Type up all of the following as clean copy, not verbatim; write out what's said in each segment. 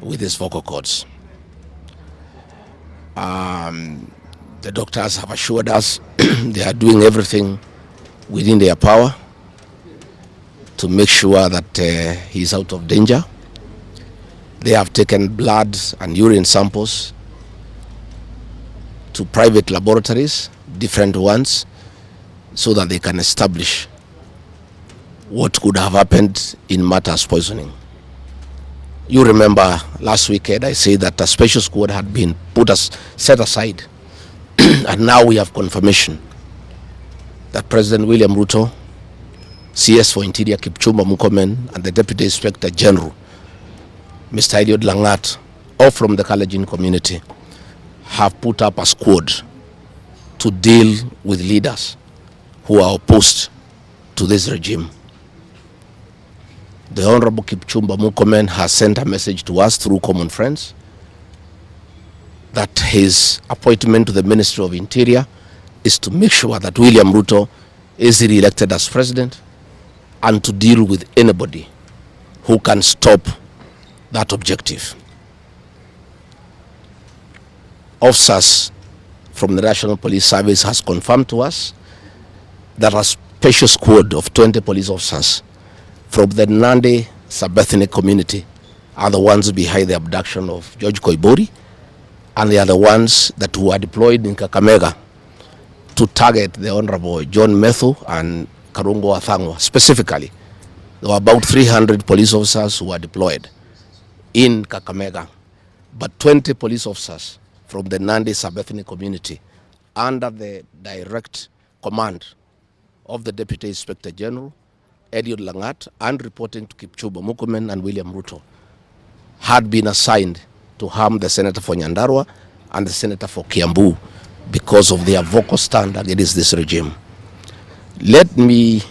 with his vocal cords. The doctors have assured us they are doing everything within their power to make sure that he is out of danger. They have taken blood and urine samples to private laboratories, different ones, so that they can establish what could have happened in matters poisoning. You remember last weekend I said that a special squad had been set aside and now we have confirmation that President William Ruto, CS for Interior Kipchumba Murkomen, and the Deputy Inspector General, Mr. Eliud Langat, all from the Kalenjin community, have put up a squad to deal with leaders who are opposed to this regime. The Honorable Kipchumba Murkomen has sent a message to us through common friends that his appointment to the Ministry of Interior is to make sure that William Ruto is re-elected as president and to deal with anybody who can stop that objective. Officers from the National Police Service has confirmed to us that a special squad of 20 police officers from the Nandi sub-ethnic community are the ones behind the abduction of George Koimburi, and they are the ones that were deployed in Kakamega to target the Honorable John Methu and Karungo Athangwa. Specifically, there were about 300 police officers who were deployed in Kakamega, but 20 police officers from the Nandi sub-ethnic community under the direct command of the Deputy Inspector General, Eliud Langat, and reporting to Kipchumba Murkomen and William Ruto, had been assigned to harm the Senator for Nyandarua and the Senator for Kiambu because of their vocal stand against this regime. Let me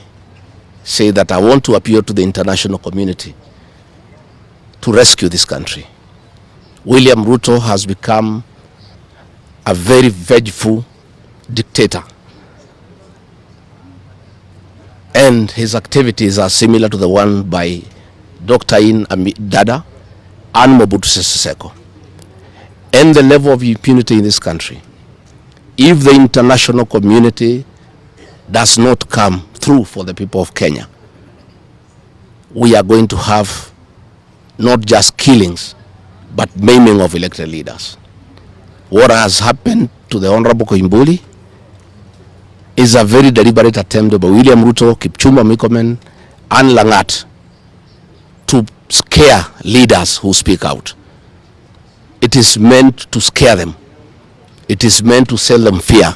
say that I want to appeal to the international community to rescue this country. William Ruto has become a very vengeful dictator, and his activities are similar to the one by Dr. In Dada and Mobutu Sese Seko. And the level of impunity in this country, if the international community does not come through for the people of Kenya, we are going to have not just killings, but maiming of elected leaders. What has happened to the Honorable Koimburi is a very deliberate attempt by William Ruto, Kipchumba Murkomen, and Langat to scare leaders who speak out. It is meant to scare them. It is meant to sell them fear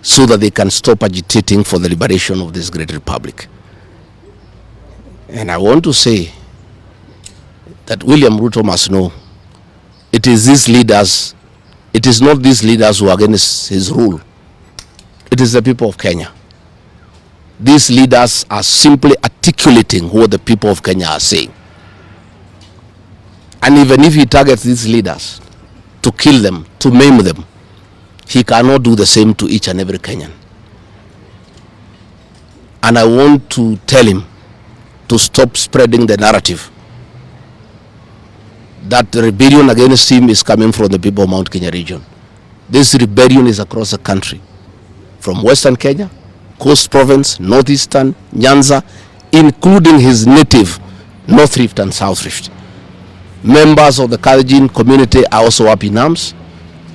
so that they can stop agitating for the liberation of this great republic. And I want to say that William Ruto must know it is these leaders, it is not these leaders who are against his rule. It is the people of Kenya. These leaders are simply articulating what the people of Kenya are saying. And even if he targets these leaders to kill them, to maim them, he cannot do the same to each and every Kenyan. And I want to tell him to stop spreading the narrative that the rebellion against him is coming from the people of Mount Kenya region. This rebellion is across the country, from Western Kenya, Coast Province, Northeastern, Nyanza, including his native North Rift and South Rift. Members of the Kalenjin community are also up in arms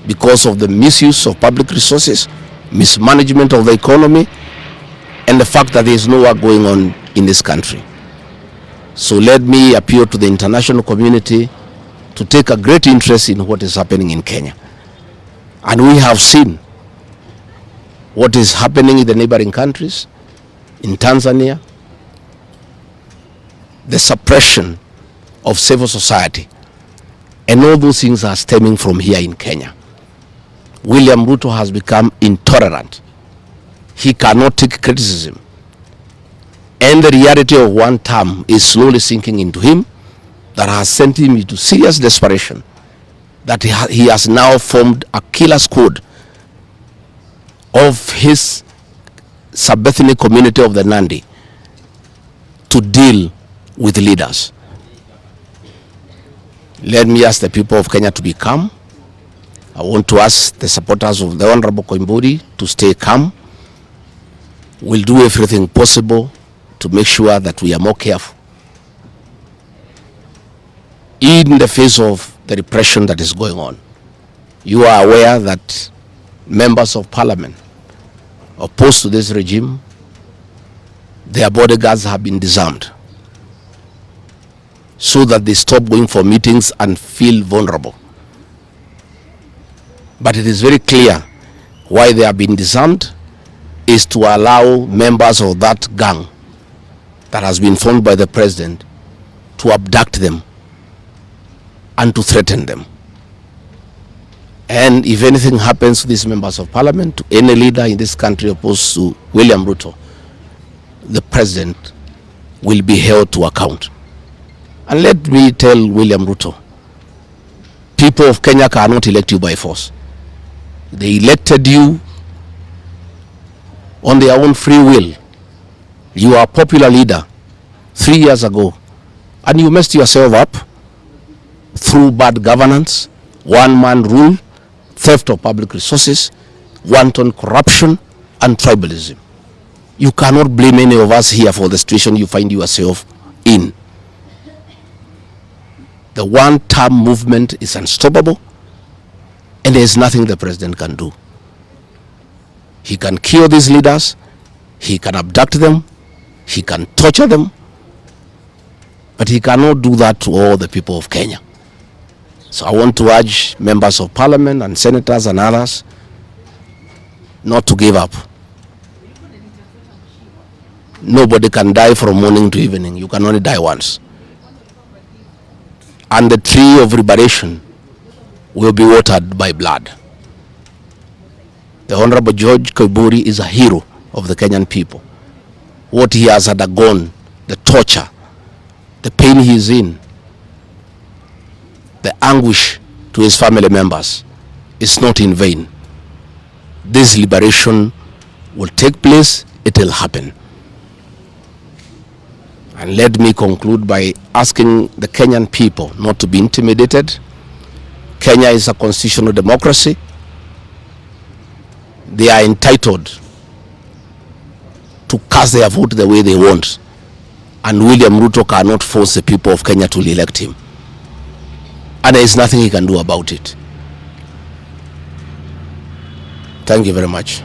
because of the misuse of public resources, mismanagement of the economy, and the fact that there is no work going on in this country. So let me appeal to the international community to take a great interest in what is happening in Kenya. And we have seen what is happening in the neighboring countries, in Tanzania, the suppression of civil society, and all those things are stemming from here in Kenya. William Ruto has become intolerant. He cannot take criticism. And the reality of one term is slowly sinking into him, that has sent him into serious desperation, that he has now formed a killer squad of his sub-ethnic community of the Nandi to deal with leaders. Let me ask the people of Kenya to be calm. I want to ask the supporters of the Honorable Koimburi to stay calm. We'll do everything possible to make sure that we are more careful in the face of the repression that is going on. You are aware that members of parliament opposed to this regime, their bodyguards have been disarmed so that they stop going for meetings and feel vulnerable. But it is very clear why they have been disarmed is to allow members of that gang that has been formed by the president to abduct them and to threaten them. And if anything happens to these members of parliament, to any leader in this country opposed to William Ruto, the president will be held to account. And let me tell William Ruto, people of Kenya cannot elect you by force. They elected you on their own free will. You are a popular leader 3 years ago, and you messed yourself up through bad governance, one-man rule, theft of public resources, wanton corruption, and tribalism. You cannot blame any of us here for the situation you find yourself in. The one-term movement is unstoppable, and there is nothing the president can do. He can kill these leaders, he can abduct them, he can torture them, but he cannot do that to all the people of Kenya. So I want to urge members of parliament and senators and others not to give up. Nobody can die from morning to evening. You can only die once. And the tree of liberation will be watered by blood. The Honorable George Koimburi is a hero of the Kenyan people. What he has undergone, the torture, the pain he is in, the anguish to his family members is not in vain. This liberation will take place, it will happen. And let me conclude by asking the Kenyan people not to be intimidated. Kenya is a constitutional democracy. They are entitled to cast their vote the way they want. And William Ruto cannot force the people of Kenya to elect him. And there is nothing he can do about it. Thank you very much.